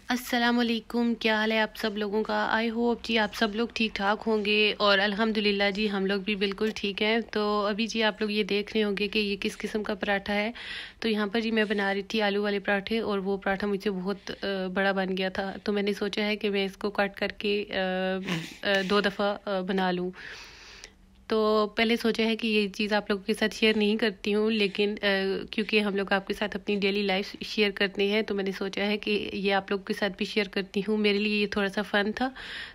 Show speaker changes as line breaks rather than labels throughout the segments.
अस्सलामुअलैकुम, क्या हाल है आप सब लोगों का। आई होप जी आप सब लोग ठीक ठाक होंगे और अल्हम्दुलिल्लाह जी हम लोग भी बिल्कुल ठीक हैं। तो अभी जी आप लोग ये देख रहे होंगे कि ये किस किस्म का पराठा है। तो यहाँ पर जी मैं बना रही थी आलू वाले पराठे और वो पराठा मुझे बहुत बड़ा बन गया था। तो मैंने सोचा है कि मैं इसको कट करके दो दफ़ा बना लूँ। तो पहले सोचा है कि ये चीज़ आप लोगों के साथ शेयर नहीं करती हूँ, लेकिन क्योंकि हम लोग आपके साथ अपनी डेली लाइफ शेयर करते हैं तो मैंने सोचा है कि ये आप लोगों के साथ भी शेयर करती हूँ। मेरे लिए ये थोड़ा सा फ़न था,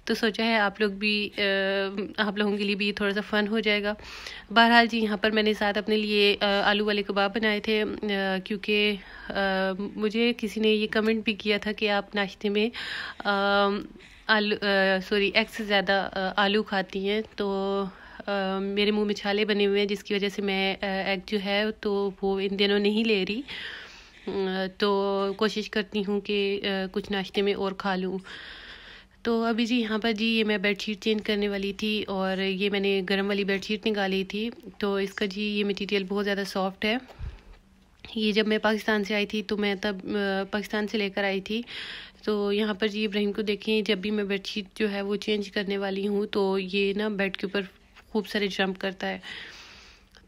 तो सोचा है आप लोगों के लिए भी ये थोड़ा सा फ़न हो जाएगा। बहरहाल जी यहाँ पर मैंने साथ अपने लिए आलू वाले कबाब बनाए थे, क्योंकि मुझे किसी ने ये कमेंट भी किया था कि आप नाश्ते में आलू सॉरी एग से ज़्यादा आलू खाती हैं। तो मेरे मुंह में छाले बने हुए हैं, जिसकी वजह से मैं एग जो है तो वो इन दिनों नहीं ले रही। तो कोशिश करती हूँ कि कुछ नाश्ते में और खा लूँ। तो अभी जी यहाँ पर जी ये मैं बेडशीट चेंज करने वाली थी और ये मैंने गर्म वाली बेडशीट निकाली थी। तो इसका जी ये मटेरियल बहुत ज़्यादा सॉफ्ट है। ये जब मैं पाकिस्तान से आई थी तो मैं तब पाकिस्तान से लेकर आई थी। तो यहाँ पर जी इब्राहिम को देखें, जब भी मैं बेडशीट जो है वो चेंज करने वाली हूँ तो ये ना बेड के ऊपर खूब सारे जंप करता है।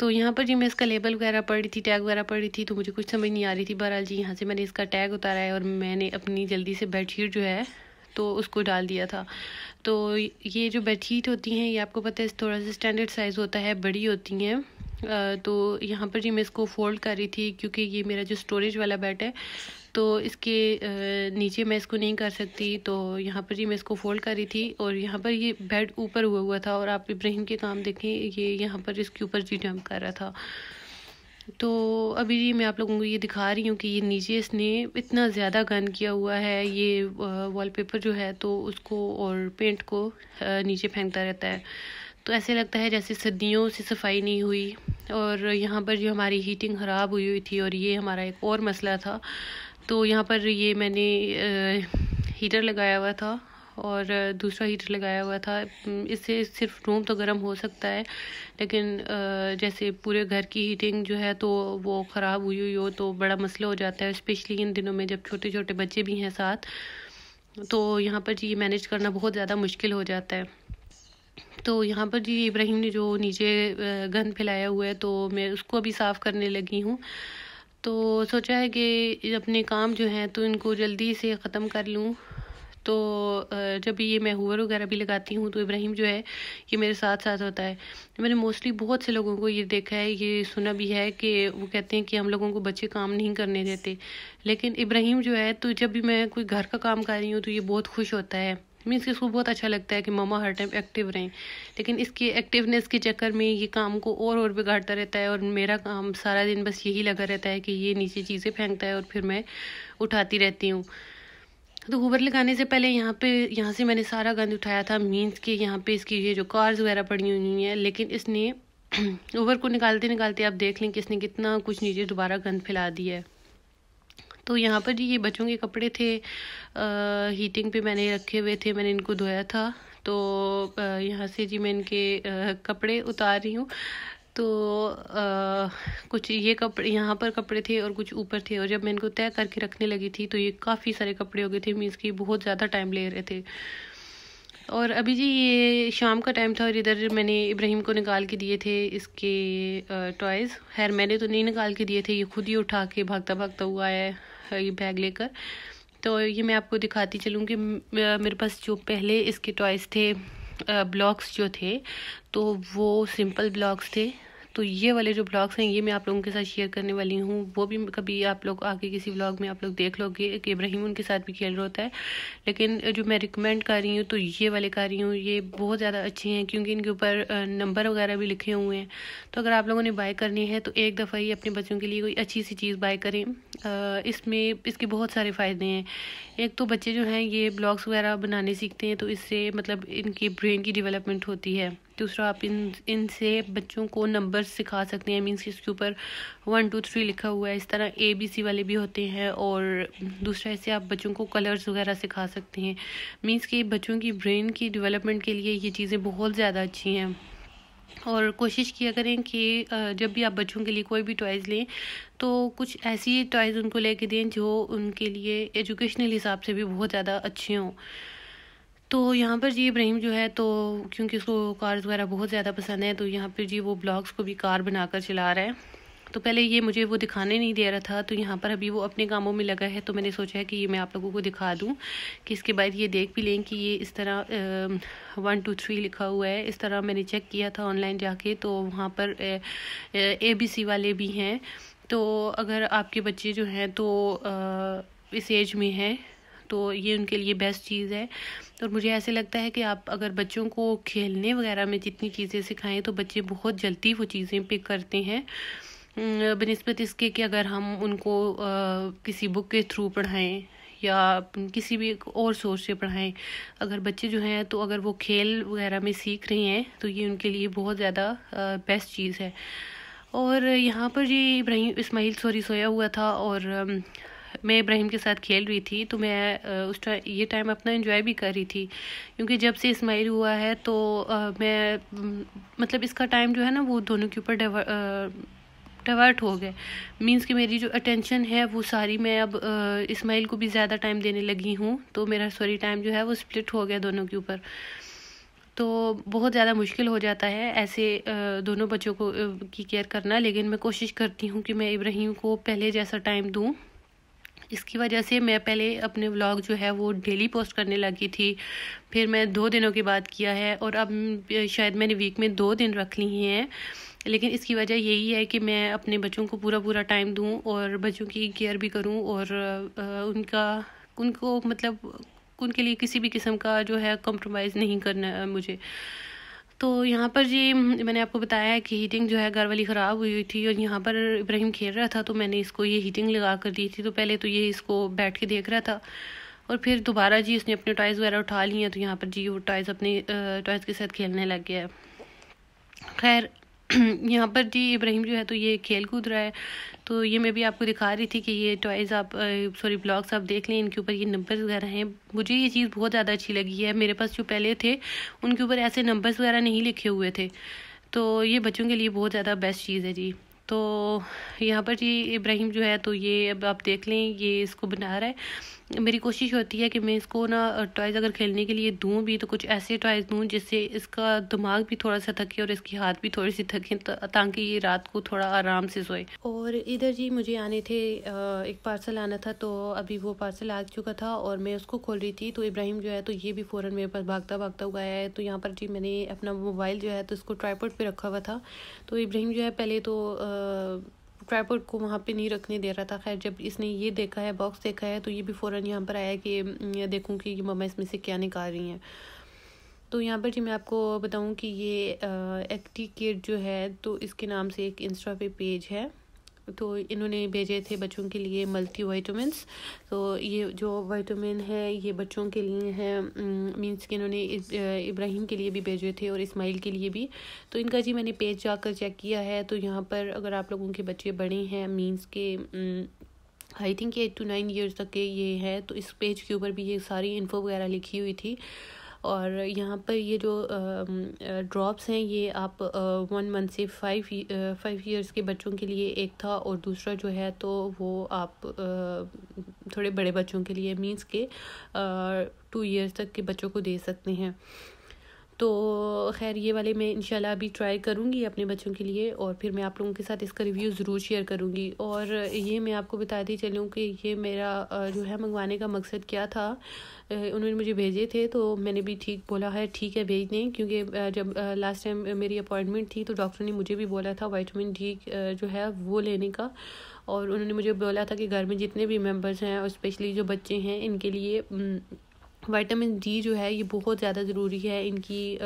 तो यहाँ पर जी मैं इसका लेबल वगैरह पढ़ रही थी, टैग वगैरह पढ़ रही थी, तो मुझे कुछ समझ नहीं आ रही थी। बहरहाल जी यहाँ से मैंने इसका टैग उतारा है और मैंने अपनी जल्दी से बेडशीट जो है तो उसको डाल दिया था। तो ये जो बेडशीट होती हैं ये आपको पता है थोड़ा सा स्टैंडर्ड साइज़ होता है, बड़ी होती हैं। तो यहाँ पर जी मैं इसको फ़ोल्ड कर रही थी क्योंकि ये मेरा जो स्टोरेज वाला बेड है तो इसके नीचे मैं इसको नहीं कर सकती। तो यहाँ पर जी मैं इसको फ़ोल्ड कर रही थी और यहाँ पर ये बेड ऊपर हुआ हुआ था और आप इब्राहिम के काम देखें, ये यहाँ पर इसके ऊपर जी जंप कर रहा था। तो अभी जी मैं आप लोगों को ये दिखा रही हूँ कि ये नीचे इसने इतना ज़्यादा गंद किया हुआ है। ये वॉलपेपर जो है तो उसको और पेंट को नीचे फेंकता रहता है। तो ऐसे लगता है जैसे सर्दियों से सफाई नहीं हुई। और यहाँ पर जो हमारी हीटिंग ख़राब हुई हुई थी और ये हमारा एक और मसला था। तो यहाँ पर ये मैंने हीटर लगाया हुआ था और दूसरा हीटर लगाया हुआ था। इससे सिर्फ रूम तो गर्म हो सकता है, लेकिन जैसे पूरे घर की हीटिंग जो है तो वो ख़राब हुई हुई हो तो बड़ा मसला हो जाता है, स्पेशली इन दिनों में जब छोटे छोटे बच्चे भी हैं साथ। तो यहाँ पर जी मैनेज करना बहुत ज़्यादा मुश्किल हो जाता है। तो यहाँ पर जी इब्राहिम ने जो नीचे गंद फैलाया हुआ है तो मैं उसको भी साफ़ करने लगी हूँ। तो सोचा है कि अपने काम जो हैं तो इनको जल्दी से ख़त्म कर लूँ। तो जब भी ये मैं हूवर वगैरह भी लगाती हूँ तो इब्राहिम जो है ये मेरे साथ साथ होता है। मैंने मोस्टली बहुत से लोगों को ये देखा है, ये सुना भी है कि वो कहते हैं कि हम लोगों को बच्चे काम नहीं करने देते, लेकिन इब्राहिम जो है तो जब भी मैं कोई घर का काम कर रही हूँ तो ये बहुत खुश होता है। मीन्स इसको बहुत अच्छा लगता है कि मम्मा हर टाइम एक्टिव रहें, लेकिन इसकी एक्टिवनेस के चक्कर में ये काम को और बिगाड़ता रहता है और मेरा काम सारा दिन बस यही लगा रहता है कि ये नीचे चीज़ें फेंकता है और फिर मैं उठाती रहती हूँ। तो हूवर लगाने से पहले यहाँ से मैंने सारा गंद उठाया था। मीन्स कि यहाँ पे इसकी ये जो कार्स वगैरह पड़ी हुई हैं, लेकिन इसने हूवर को निकालते निकालते आप देख लें कि इसने कितना कुछ नीचे दोबारा गंद फैला दिया है। तो यहाँ पर जी ये बच्चों के कपड़े थे, हीटिंग पे मैंने रखे हुए थे, मैंने इनको धोया था। तो यहाँ से जी मैं इनके कपड़े उतार रही हूँ। तो कुछ ये कपड़े यहाँ पर कपड़े थे और कुछ ऊपर थे, और जब मैं इनको तय करके रखने लगी थी तो ये काफ़ी सारे कपड़े हो गए थे। मीन्स कि बहुत ज़्यादा टाइम ले रहे थे। और अभी जी ये शाम का टाइम था और इधर मैंने इब्राहिम को निकाल के दिए थे इसके टॉयज़। खैर मैंने तो नहीं निकाल के दिए थे, ये खुद ही उठा के भागता भागता हुआ है ये बैग लेकर। तो ये मैं आपको दिखाती चलूँ कि मेरे पास जो पहले इसके टॉयज़ थे, ब्लॉक्स जो थे तो वो सिंपल ब्लॉक्स थे। तो ये वाले जो ब्लॉग्स हैं ये मैं आप लोगों के साथ शेयर करने वाली हूँ। वो भी कभी आप लोग आगे किसी व्लॉग में आप लोग देख लोगे कि इब्राहिम उनके साथ भी खेल रहा होता है। लेकिन जो मैं रिकमेंड कर रही हूँ तो ये वाले कर रही हूँ, ये बहुत ज़्यादा अच्छे हैं क्योंकि इनके ऊपर नंबर वगैरह भी लिखे हुए हैं। तो अगर आप लोगों ने बाय करनी है तो एक दफ़ा ही अपने बच्चों के लिए कोई अच्छी सी चीज़ बाय करें। इसमें इसके बहुत सारे फ़ायदे हैं। एक तो बच्चे जो हैं ये ब्लॉग्स वगैरह बनाने सीखते हैं, तो इससे मतलब इनकी ब्रेन की डेवलपमेंट होती है। दूसरा आप इनसे बच्चों को नंबर सिखा सकते हैं। मीन्स इसके ऊपर 1 2 3 लिखा हुआ है, इस तरह ABC वाले भी होते हैं। और दूसरा ऐसे आप बच्चों को कलर्स वगैरह सिखा सकते हैं। मीन्स कि बच्चों की ब्रेन की डेवलपमेंट के लिए ये चीज़ें बहुत ज़्यादा अच्छी हैं। और कोशिश किया करें कि जब भी आप बच्चों के लिए कोई भी टॉयज़ लें तो कुछ ऐसी टॉयज़ उनको लेके दें जो उनके लिए एजुकेशनल हिसाब से भी बहुत ज़्यादा अच्छे हों। तो यहाँ पर जी इब्राहिम जो है, तो क्योंकि उसको कार्स वगैरह बहुत ज़्यादा पसंद है, तो यहाँ पर जी वो ब्लॉग्स को भी कार बनाकर चला रहा है। तो पहले ये मुझे वो दिखाने नहीं दे रहा था, तो यहाँ पर अभी वो अपने कामों में लगा है, तो मैंने सोचा है कि ये मैं आप लोगों को दिखा दूँ कि इसके बाद ये देख भी लें कि ये इस तरह 1 2 3 लिखा हुआ है। इस तरह मैंने चेक किया था ऑनलाइन जाके, तो वहाँ पर ABC वाले भी हैं। तो अगर आपके बच्चे जो हैं तो इस एज में हैं तो ये उनके लिए बेस्ट चीज़ है। और मुझे ऐसे लगता है कि आप अगर बच्चों को खेलने वगैरह में जितनी चीज़ें सिखाएं तो बच्चे बहुत जल्दी वो चीज़ें पिक करते हैं, बनिस्बत इसके कि अगर हम उनको किसी बुक के थ्रू पढ़ाएं या किसी भी और सोर्स से पढ़ाएं। अगर बच्चे जो हैं तो अगर वो खेल वगैरह में सीख रहे हैं तो ये उनके लिए बहुत ज़्यादा बेस्ट चीज़ है। और यहाँ पर जी इब्राहिम इस्माइल सोया हुआ था और मैं इब्राहिम के साथ खेल रही थी, तो मैं उस ये टाइम अपना एंजॉय भी कर रही थी, क्योंकि जब से इस्माइल हुआ है तो मैं मतलब इसका टाइम जो है ना वो दोनों के ऊपर डाइवर्ट हो गए। मींस कि मेरी जो अटेंशन है वो सारी मैं अब इस्माइल को भी ज़्यादा टाइम देने लगी हूँ, तो मेरा सॉरी टाइम जो है वो स्प्लिट हो गया दोनों के ऊपर। तो बहुत ज़्यादा मुश्किल हो जाता है ऐसे दोनों बच्चों को की केयर करना, लेकिन मैं कोशिश करती हूँ कि मैं इब्राहिम को पहले जैसा टाइम दूँ। इसकी वजह से मैं पहले अपने व्लॉग जो है वो डेली पोस्ट करने लगी थी, फिर मैं 2 दिनों के बाद किया है, और अब शायद मैंने वीक में 2 दिन रख ली हैं। लेकिन इसकी वजह यही है कि मैं अपने बच्चों को पूरा टाइम दूं और बच्चों की केयर भी करूं, और उनको मतलब उनके लिए किसी भी किस्म का जो है कॉम्प्रोमाइज़ नहीं करना है मुझे। तो यहाँ पर जी मैंने आपको बताया है कि हीटिंग जो है घर वाली ख़राब हुई थी, और यहाँ पर इब्राहिम खेल रहा था तो मैंने इसको ये हीटिंग लगा कर दी थी। तो पहले तो ये इसको बैठ के देख रहा था, और फिर दोबारा जी उसने अपने टॉयज़ वगैरह उठा लिए हैं, तो यहाँ पर जी वो टॉयज़ अपने टॉयज़ के साथ खेलने लग गया है। खैर यहाँ पर जी इब्राहिम जो है तो ये खेल कूद रहा है, तो ये मैं भी आपको दिखा रही थी कि ये टॉयज़ आप ब्लॉग्स आप देख लें, इनके ऊपर ये नंबर्स वगैरह हैं। मुझे ये चीज़ बहुत ज़्यादा अच्छी लगी है। मेरे पास जो पहले थे उनके ऊपर ऐसे नंबर्स वगैरह नहीं लिखे हुए थे, तो ये बच्चों के लिए बहुत ज़्यादा बेस्ट चीज़ है जी। तो यहाँ पर जी इब्राहिम जो है तो ये अब आप देख लें ये इसको बना रहा है। मेरी कोशिश होती है कि मैं इसको ना टॉयज़ अगर खेलने के लिए दूँ भी तो कुछ ऐसे टॉयज़ दूँ जिससे इसका दिमाग भी थोड़ा सा थके और इसकी हाथ भी थोड़ी सी थके, ताकि ये रात को थोड़ा आराम से सोए। और इधर जी मुझे आने थे एक पार्सल आना था, तो अभी वो पार्सल आ चुका था और मैं उसको खोल रही थी, तो इब्राहिम जो है तो ये भी फ़ौरन मेरे पास भागता हुआ आया है। तो यहाँ पर जी मैंने अपना मोबाइल जो है तो इसको ट्राइपॉड पे रखा हुआ था, तो इब्राहिम जो है पहले तो ट्राइपॉड को वहाँ पे नहीं रखने दे रहा था। खैर जब इसने ये देखा है, बॉक्स देखा है, तो ये भी फ़ौरन यहाँ पर आया कि देखूँ कि मम्मा इसमें से क्या निकाल रही हैं। तो यहाँ पर जी मैं आपको बताऊँ कि ये एक्टी किड जो है तो इसके नाम से एक इंस्टा पे पेज है, तो इन्होंने भेजे थे बच्चों के लिए मल्टी वाइटामिन्स। तो ये जो वाइटामिन है ये बच्चों के लिए है, मींस कि इन्होंने इब्राहिम के लिए भी भेजे थे और इस्माइल के लिए भी। तो इनका जी मैंने पेज जाकर चेक किया है, तो यहाँ पर अगर आप लोगों के बच्चे बड़े हैं, मींस के आई थिंक 8 to 9 ईयर्स तक के ये है, तो इस पेज के ऊपर भी ये सारी इन्फो वगैरह लिखी हुई थी। और यहाँ पर ये जो ड्रॉप्स हैं ये आप 1 मंथ से 5 ईयर्स के बच्चों के लिए एक था, और दूसरा जो है तो वो आप थोड़े बड़े बच्चों के लिए मींस के 2 ईयर्स तक के बच्चों को दे सकते हैं। तो खैर ये वाले मैं इंशाल्लाह अभी ट्राई करूँगी अपने बच्चों के लिए, और फिर मैं आप लोगों के साथ इसका रिव्यू ज़रूर शेयर करूँगी। और ये मैं आपको बताती चलूँ कि ये मेरा जो है मंगवाने का मकसद क्या था। उन्होंने मुझे भेजे थे तो मैंने भी ठीक बोला है ठीक है भेज दें, क्योंकि जब लास्ट टाइम मेरी अपॉइंटमेंट थी तो डॉक्टर ने मुझे भी बोला था विटामिन डी जो है वो लेने का, और उन्होंने मुझे बोला था कि घर में जितने भी मेम्बर्स हैं और स्पेशली जो बच्चे हैं इनके लिए विटामिन डी जो है ये बहुत ज़्यादा ज़रूरी है इनकी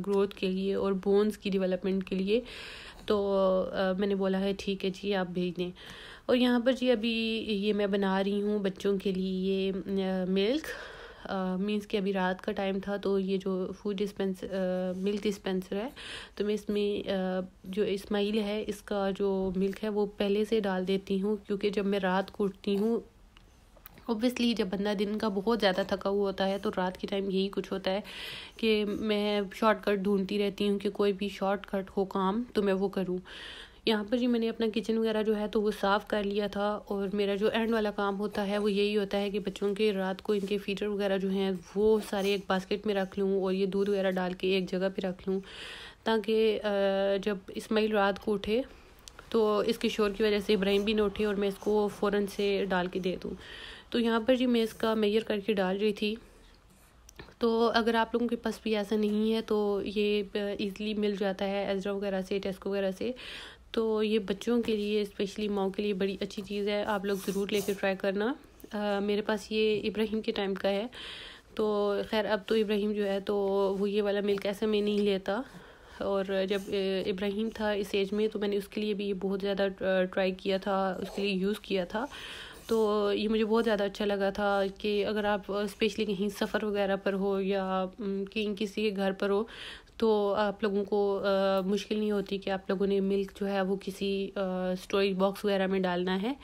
ग्रोथ के लिए और बोन्स की डेवलपमेंट के लिए। तो मैंने बोला है ठीक है जी आप भेज दें। और यहाँ पर जी अभी ये मैं बना रही हूँ बच्चों के लिए ये मिल्क, मींस कि अभी रात का टाइम था, तो ये जो मिल्क डिस्पेंसर है तो मैं इसमें जो इस्माइल है इसका जो मिल्क है वो पहले से डाल देती हूँ, क्योंकि जब मैं रात को उठती हूँ ऑब्वियसली जब बंदा दिन का बहुत ज़्यादा थका हुआ होता है तो रात के टाइम यही कुछ होता है कि मैं शॉर्टकट ढूंढती रहती हूँ कि कोई भी शॉर्टकट हो काम तो मैं वो करूँ। यहाँ पर जी मैंने अपना किचन वगैरह जो है तो वो साफ़ कर लिया था, और मेरा जो एंड वाला काम होता है वो यही होता है कि बच्चों के रात को इनके फीडर वगैरह जो हैं वो सारे एक बास्केट में रख लूँ और ये दूध वगैरह डाल के एक जगह पे रख लूँ, ताकि जब इस्माइल रात को उठे तो इसके शोर की वजह से इब्राहिम भी न उठे और मैं इसको फ़ौरन से डाल के दे दूँ। तो यहाँ पर जी मैं इसका मेजर करके डाल रही थी। तो अगर आप लोगों के पास भी ऐसा नहीं है तो ये ईज़िली मिल जाता है एज़रा वगैरह से, टेस्को वगैरह से। तो ये बच्चों के लिए, स्पेशली माओ के लिए बड़ी अच्छी चीज़ है, आप लोग ज़रूर लेके ट्राई करना। मेरे पास ये इब्राहिम के टाइम का है। तो खैर अब तो इब्राहिम जो है तो वो ये वाला मिल्क ऐसे में नहीं लेता, और जब इब्राहिम था इस एज में तो मैंने उसके लिए भी ये बहुत ज़्यादा ट्राई किया था, उसके लिए यूज़ किया था। तो ये मुझे बहुत ज़्यादा अच्छा लगा था कि अगर आप स्पेशली कहीं सफ़र वगैरह पर हो या कहीं किसी के घर पर हो तो आप लोगों को मुश्किल नहीं होती कि आप लोगों ने मिल्क जो है वो किसी स्टोरेज बॉक्स वगैरह में डालना है।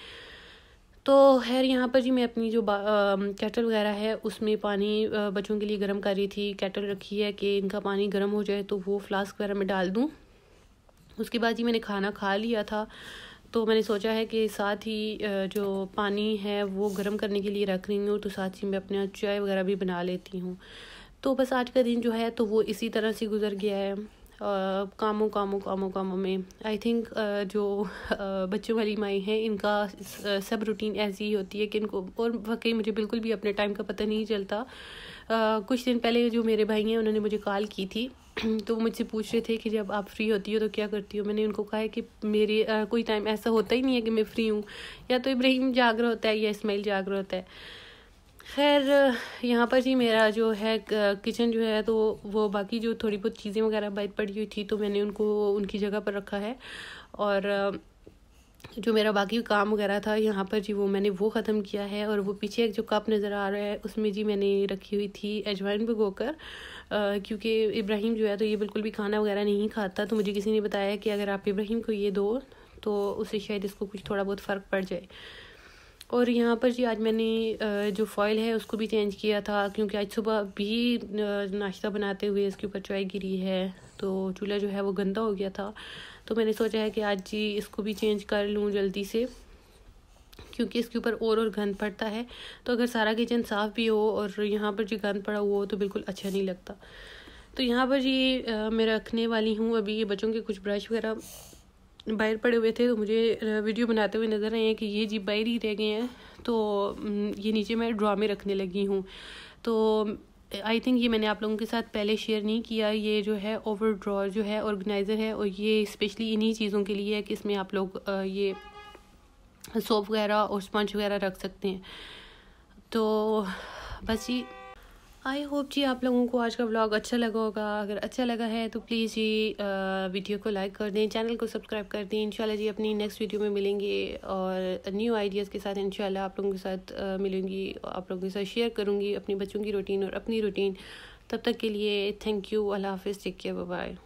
तो खैर यहाँ पर जी मैं अपनी जो केटल वगैरह है उसमें पानी बच्चों के लिए गर्म कर रही थी। केटल रखी है कि इनका पानी गर्म हो जाए तो वो फ्लास्क वगैरह में डाल दूँ। उसके बाद जी मैंने खाना खा लिया था, तो मैंने सोचा है कि साथ ही जो पानी है वो गर्म करने के लिए रख रही हूँ, तो साथ ही मैं अपना चाय वगैरह भी बना लेती हूँ। तो बस आज का दिन जो है तो वो इसी तरह से गुजर गया है, कामों में। आई थिंक जो बच्चों वाली माएँ हैं इनका सब रूटीन ऐसी ही होती है कि इनको, और वाकई मुझे बिल्कुल भी अपने टाइम का पता नहीं चलता। कुछ दिन पहले जो मेरे भाई हैं उन्होंने मुझे कॉल की थी तो वो मुझसे पूछ रहे थे कि जब आप फ्री होती हो तो क्या करती हो। मैंने उनको कहा है कि मेरे कोई टाइम ऐसा होता ही नहीं है कि मैं फ्री हूँ, या तो इब्राहिम जाग रहा होता है या इस्माइल जाग रहा होता है। खैर यहाँ पर जी मेरा जो है किचन जो है तो वो बाकी जो थोड़ी बहुत चीज़ें वगैरह बाहर पड़ी हुई थी तो मैंने उनको उनकी जगह पर रखा है, और जो मेरा बाकी काम वगैरह था यहाँ पर जी वो मैंने वो ख़त्म किया है। और वो पीछे एक जो कप नज़र आ रहा है उसमें जी मैंने रखी हुई थी अजवाइन भिगोकर, क्योंकि इब्राहिम जो है तो ये बिल्कुल भी खाना वगैरह नहीं खाता। तो मुझे किसी ने बताया कि अगर आप इब्राहिम को ये दो तो उससे शायद इसको कुछ थोड़ा बहुत फ़र्क पड़ जाए। और यहाँ पर जी आज मैंने जो फॉइल है उसको भी चेंज किया था, क्योंकि आज सुबह भी नाश्ता बनाते हुए इसके ऊपर चाय गिरी है तो चूल्हा जो है वो गंदा हो गया था। तो मैंने सोचा है कि आज जी इसको भी चेंज कर लूँ जल्दी से, क्योंकि इसके ऊपर और गंद पड़ता है। तो अगर सारा किचन साफ़ भी हो और यहाँ पर जी गंद पड़ा हुआ हो तो बिल्कुल अच्छा नहीं लगता। तो यहाँ पर जी मैं रखने वाली हूँ अभी ये बच्चों के कुछ ब्रश वगैरह बाहर पड़े हुए थे तो मुझे वीडियो बनाते हुए नज़र आए हैं कि ये जी बाहर ही रह गए हैं। तो ये नीचे मैं ड्रॉ में रखने लगी हूँ। तो आई थिंक ये मैंने आप लोगों के साथ पहले शेयर नहीं किया। ये जो है ओवर ड्रॉर जो है ऑर्गेनाइज़र है, और ये स्पेशली इन्हीं चीज़ों के लिए है कि इसमें आप लोग ये सोप वगैरह और स्पंज वगैरह रख सकते हैं। तो बस जी आई होप जी आप लोगों को आज का व्लॉग अच्छा लगा होगा। अगर अच्छा लगा है तो प्लीज़ जी वीडियो को लाइक कर दें, चैनल को सब्सक्राइब कर दें। इंशाल्लाह जी अपनी नेक्स्ट वीडियो में मिलेंगे और न्यू आइडियाज़ के साथ इंशाल्लाह आप लोगों के साथ मिलूँगी, आप लोगों के साथ शेयर करूँगी अपनी बच्चों की रूटीन और अपनी रूटीन। तब तक के लिए थैंक यू, अल्लाह हाफ़िज़, टेक केयर, बाय बाय।